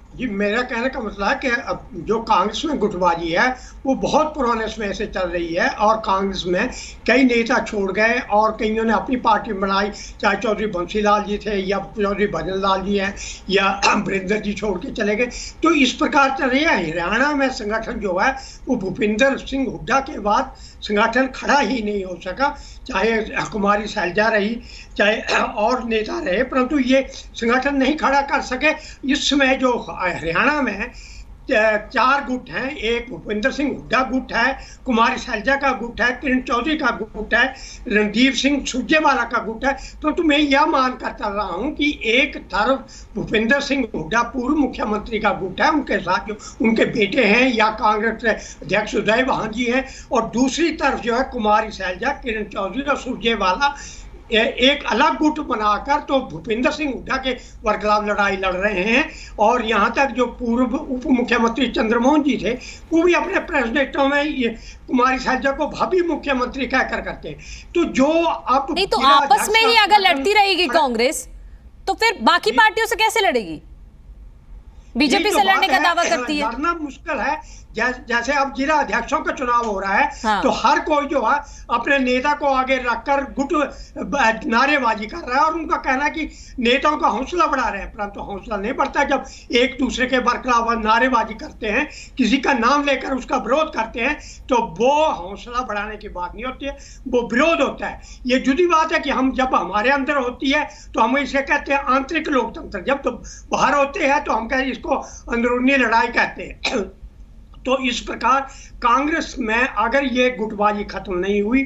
जी, मेरा कहने का मतलब है कि अब जो कांग्रेस में गुटबाजी है वो बहुत पुराने समय से चल रही है, और कांग्रेस में कई नेता छोड़ गए और कईयों ने अपनी पार्टी बनाई, चाहे चौधरी बंसीलाल जी थे या चौधरी भजन लाल जी हैं या वरिंदर जी छोड़ के चले गए। तो इस प्रकार चल रही है। हरियाणा में संगठन जो है वो भूपिंदर सिंह हुड्डा के बाद संगठन खड़ा ही नहीं हो सका, चाहे कुमारी शैलजा रही, चाहे और नेता रहे, परंतु ये संगठन नहीं खड़ा कर सके। इस समय जो हरियाणा में चार गुट हैं, एक भूपिंदर सिंह हुड्डा गुट है, कुमारी शैलजा का गुट है, किरण चौधरी का गुट है, रणदीप सिंह सुरजेवाला का गुट है। तो मैं यह मान कर चल रहा हूं कि एक तरफ भूपिंदर सिंह हुड्डा पूर्व मुख्यमंत्री का गुट है, उनके साथ जो उनके बेटे हैं या कांग्रेस अध्यक्ष उदय भान जी हैं, और दूसरी तरफ जो है कुमारी शैलजा, किरण चौधरी और सुरजेवाला एक अलग गुट बनाकर तो भूपिंदर सिंह हुड्डा के खिलाफ लड़ाई लड़ रहे हैं। और यहाँ तक जो पूर्व उप मुख्यमंत्री चंद्रमोहन जी थे वो भी अपने प्रेस डेटों में ये कुमारी शैलजा को भाभी मुख्यमंत्री कहकर करते हैं। तो जो अब नहीं, तो आपस में ही अगर लड़ती रहेगी कांग्रेस तो फिर बाकी पार्टियों से कैसे लड़ेगी? बीजेपी से लड़ने का दावा करती है। लड़ना मुश्किल है। जैसे अब जिला अध्यक्षों का चुनाव हो रहा है, हाँ। तो हर कोई जो है अपने नेता को आगे रखकर गुट नारेबाजी कर रहा है, और उनका कहना है कि नेताओं का हौसला बढ़ा रहे हैं, परंतु हौसला नहीं बढ़ता जब एक दूसरे के बरखिलाफ नारेबाजी करते हैं, किसी का नाम लेकर उसका विरोध करते हैं, तो वो हौसला बढ़ाने की बात नहीं होती है, वो विरोध होता है। ये जुदी बात है कि हम जब हमारे अंदर होती है तो हम इसे कहते हैं आंतरिक लोकतंत्र, जब तो बाहर होते हैं तो हम कहते हैं इसको अंदरूनी लड़ाई कहते हैं। तो इस प्रकार कांग्रेस में अगर ये गुटबाजी खत्म नहीं हुई,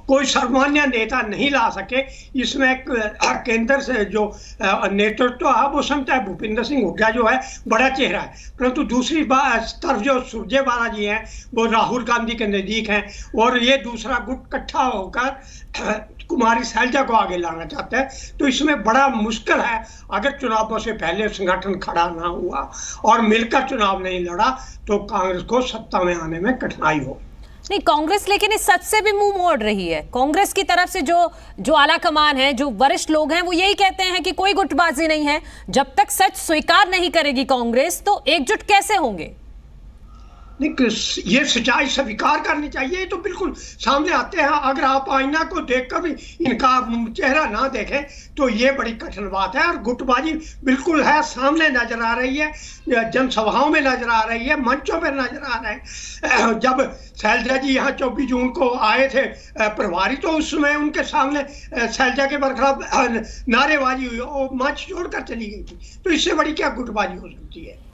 कोई सर्वमान्य नेता नहीं ला सके, इसमें केंद्र से जो नेतृत्व है वो समझता है भूपिंदर सिंह हुड्डा जो है बड़ा चेहरा है, परंतु दूसरी तरफ जो सुरजेवाला जी हैं वो राहुल गांधी के नजदीक हैं, और ये दूसरा गुट इकट्ठा होकर कुमारी शैलजा को आगे लाना चाहता है। तो इसमें बड़ा मुश्किल है, अगर चुनावों से पहले संगठन खड़ा ना हुआ और मिलकर चुनाव नहीं लड़ा तो कांग्रेस को सत्ता में आने में कठिनाई हो। नहीं, कांग्रेस लेकिन इस सच से भी मुंह मोड़ रही है। कांग्रेस की तरफ से जो आला कमान है, जो वरिष्ठ लोग हैं, वो यही कहते हैं कि कोई गुटबाजी नहीं है। जब तक सच स्वीकार नहीं करेगी कांग्रेस तो एकजुट कैसे होंगे? नहीं, ये सच्चाई स्वीकार करनी चाहिए, तो बिल्कुल सामने आते हैं। अगर आप आईना को देखकर भी इनका चेहरा ना देखें तो ये बड़ी कठिन बात है। और गुटबाजी बिल्कुल है, सामने नजर आ रही है, जनसभाओं में नजर आ रही है, मंचों पर नजर आ रहे हैं। जब शैलजा जी यहाँ 24 जून को आए थे प्रभारी, तो उस समय उनके सामने शैलजा के बरखिलाफ नारेबाजी हुई और मंच छोड़कर चली गई थी। तो इससे बड़ी क्या गुटबाजी हो सकती है?